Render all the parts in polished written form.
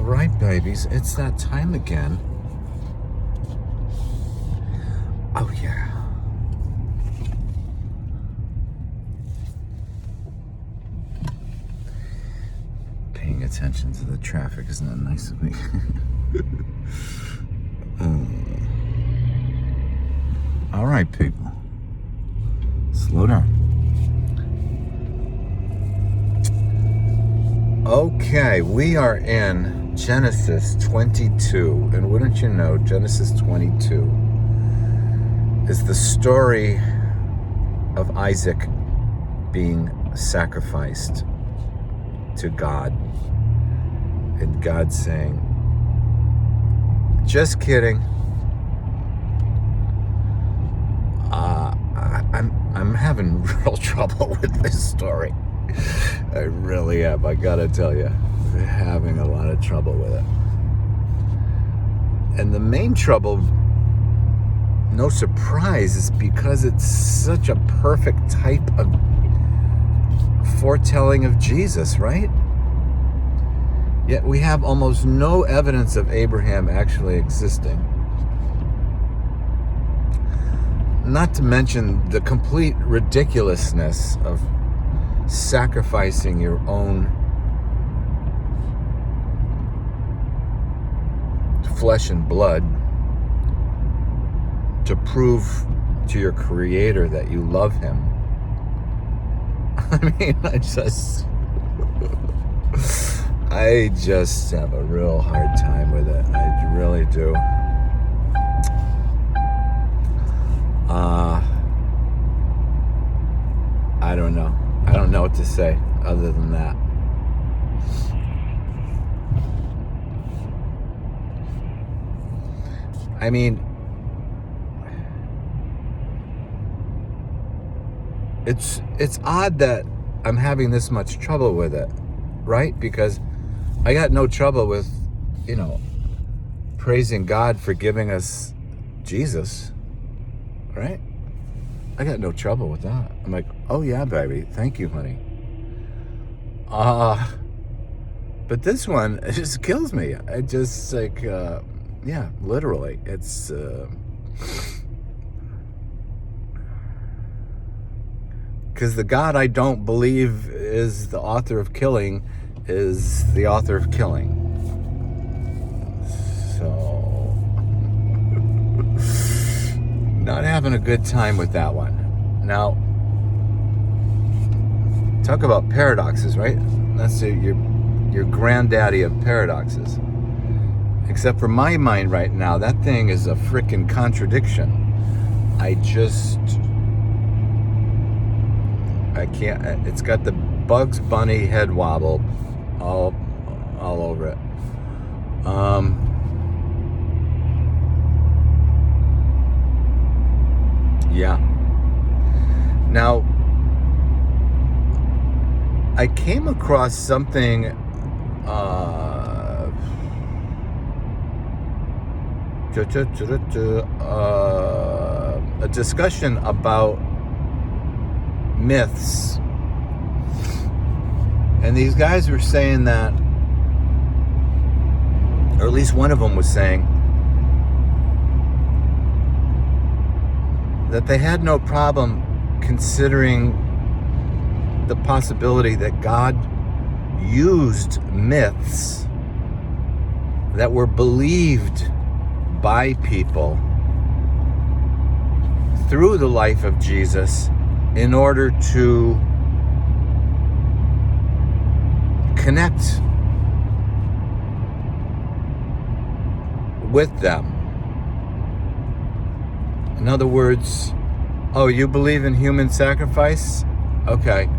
right, babies, it's that time again. Oh, yeah. Paying attention to the traffic, isn't that nice of me? All right, people. Slow down. Okay, we are in Genesis 22. And wouldn't you know, Genesis 22 is the story of Isaac being sacrificed to God. And God saying, just kidding. I'm having real trouble with this story. I really am. I gotta tell you, I'm having a lot of trouble with it. And the main trouble, no surprise, is because it's such a perfect type of foretelling of Jesus, right? Yet we have almost no evidence of Abraham actually existing. Not to mention the complete ridiculousness of sacrificing your own flesh and blood to prove to your Creator that you love Him. I mean, I just have a real hard time with it. I really do. I don't know. I don't know what to say other than that. I mean, it's odd that I'm having this much trouble with it, right? Because I got no trouble with, praising God for giving us Jesus, right? I got no trouble with that. I'm like, oh yeah, baby, thank you, honey. But this one, it just kills me. I just yeah, literally, it's because the God I don't believe is the author of killing is the author of killing. So, not having a good time with that one. Now, talk about paradoxes, right? That's your granddaddy of paradoxes. Except for my mind right now, that thing is a frickin' contradiction. I can't. It's got the Bugs Bunny head wobble all over it. Yeah. Now, I came across something a discussion about myths, and these guys were saying that, or at least one of them was saying that they had no problem considering the possibility that God used myths that were believed by people through the life of Jesus in order to connect with them. In other words, oh, you believe in human sacrifice? Okay,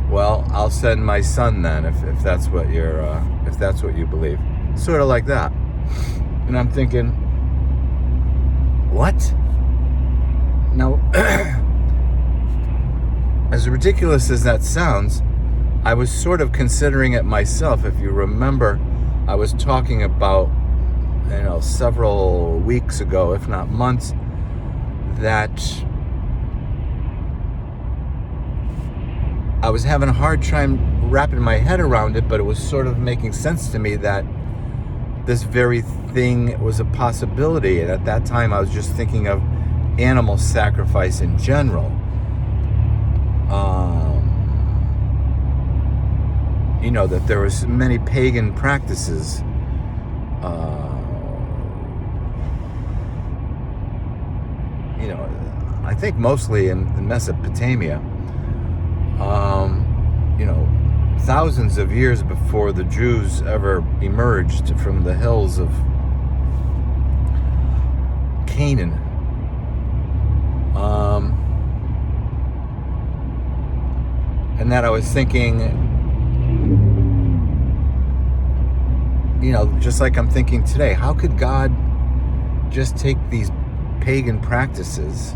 well, I'll send my son then if that's what if that's what you believe. Sort of like that. And I'm thinking, what? Now, as ridiculous as that sounds, I was sort of considering it myself. If you remember, I was talking about, several weeks ago, if not months, that I was having a hard time wrapping my head around it, but it was sort of making sense to me that this very thing was a possibility. And at that time, I was just thinking of animal sacrifice in general. That there was many pagan practices. I think mostly in Mesopotamia. Thousands of years before the Jews ever emerged from the hills of Canaan. And that I was thinking, just like I'm thinking today, how could God just take these pagan practices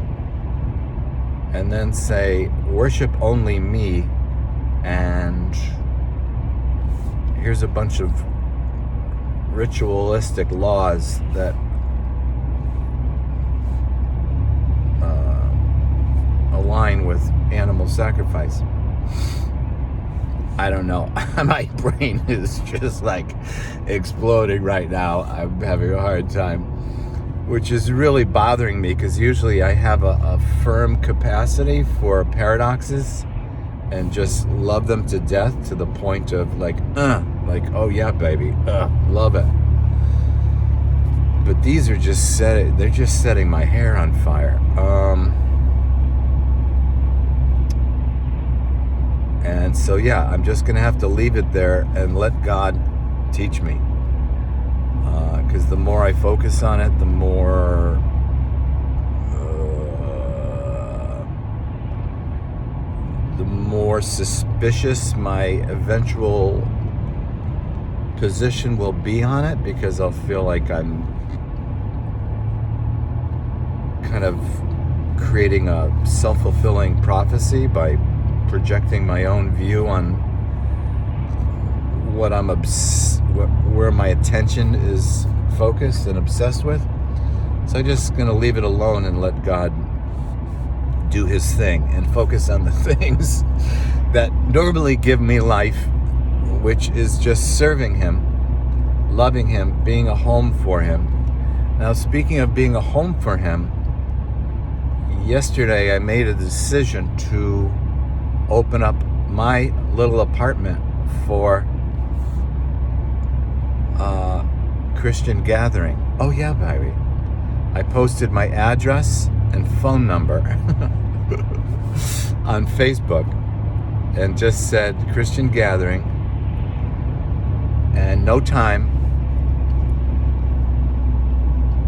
and then say, worship only me, and here's a bunch of ritualistic laws that align with animal sacrifice? I don't know. My brain is just like exploding right now. I'm having a hard time, which is really bothering me, because usually I have a firm capacity for paradoxes and just love them to death, to the point of like, oh yeah, baby, love it. But these are they're just setting my hair on fire. And so, yeah, I'm just going to have to leave it there and let God teach me. Because the more I focus on it, the more suspicious my eventual position will be on it, because I'll feel like I'm kind of creating a self-fulfilling prophecy by projecting my own view on what where my attention is focused and obsessed with. So I'm just going to leave it alone and let God do his thing and focus on the things that normally give me life, which is just serving him, loving him, being a home for him. Now, speaking of being a home for him, yesterday I made a decision to open up my little apartment for Christian gathering. Oh yeah, baby. I posted my address and phone number on Facebook and just said Christian gathering and no time,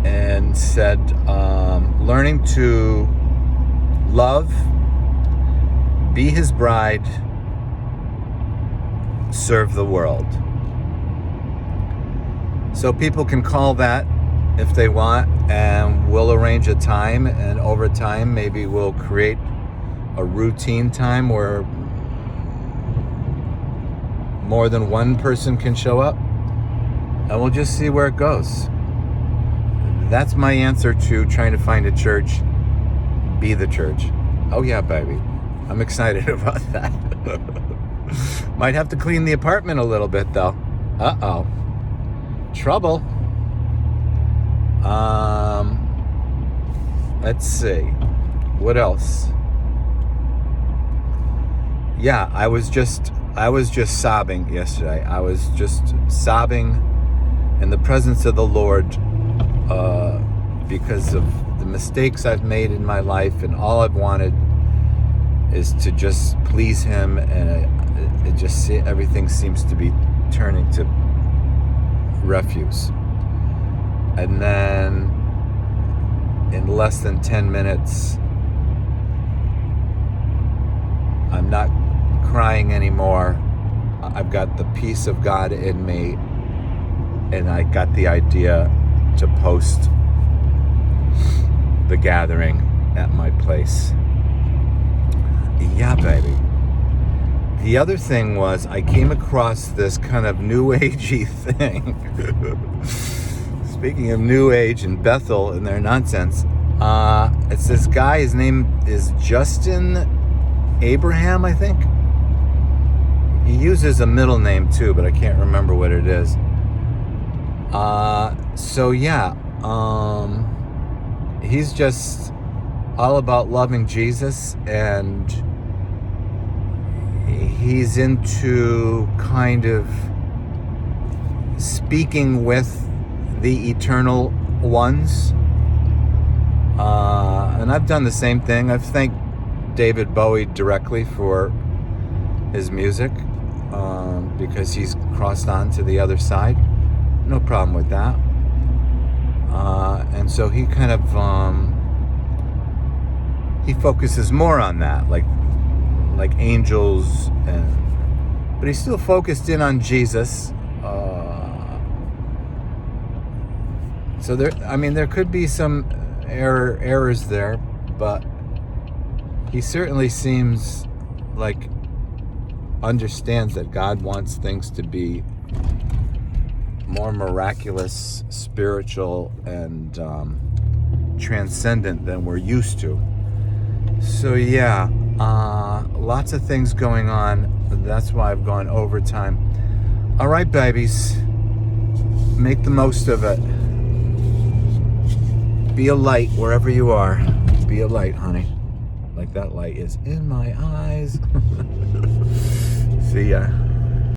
and said learning to love, be his bride, serve the world. So people can call that if they want, and we'll arrange a time, and over time maybe we'll create a routine time where more than one person can show up, and we'll just see where it goes. That's my answer to trying to find a church. Be the church. Oh yeah, baby. I'm excited about that. Might have to clean the apartment a little bit though. Uh-oh. Trouble. Let's see. What else? Yeah, I was just sobbing yesterday. I was just sobbing in the presence of the Lord because of the mistakes I've made in my life, and all I've wanted is to just please him, and everything seems to be turning to refuse. And then in less than 10 minutes, I'm not crying anymore. I've got the peace of God in me, and I got the idea to post the gathering at my place. Yeah, baby. The other thing was I came across this kind of new agey thing. Speaking of new age and Bethel and their nonsense, it's this guy, his name is Justin Abraham, I think. He uses a middle name too, but I can't remember what it is. So yeah, he's just all about loving Jesus, and he's into kind of speaking with the eternal ones. And I've done the same thing. I've thanked David Bowie directly for his music, because he's crossed on to the other side. No problem with that. And so he kind of he focuses more on that, like angels, but he's still focused in on Jesus. So there could be some errors there, but he certainly seems like understands that God wants things to be more miraculous, spiritual, and transcendent than we're used to. So yeah, lots of things going on. That's why I've gone overtime. All right, babies, make the most of it. Be a light wherever you are. Be a light, honey. Like that light is in my eyes. See ya.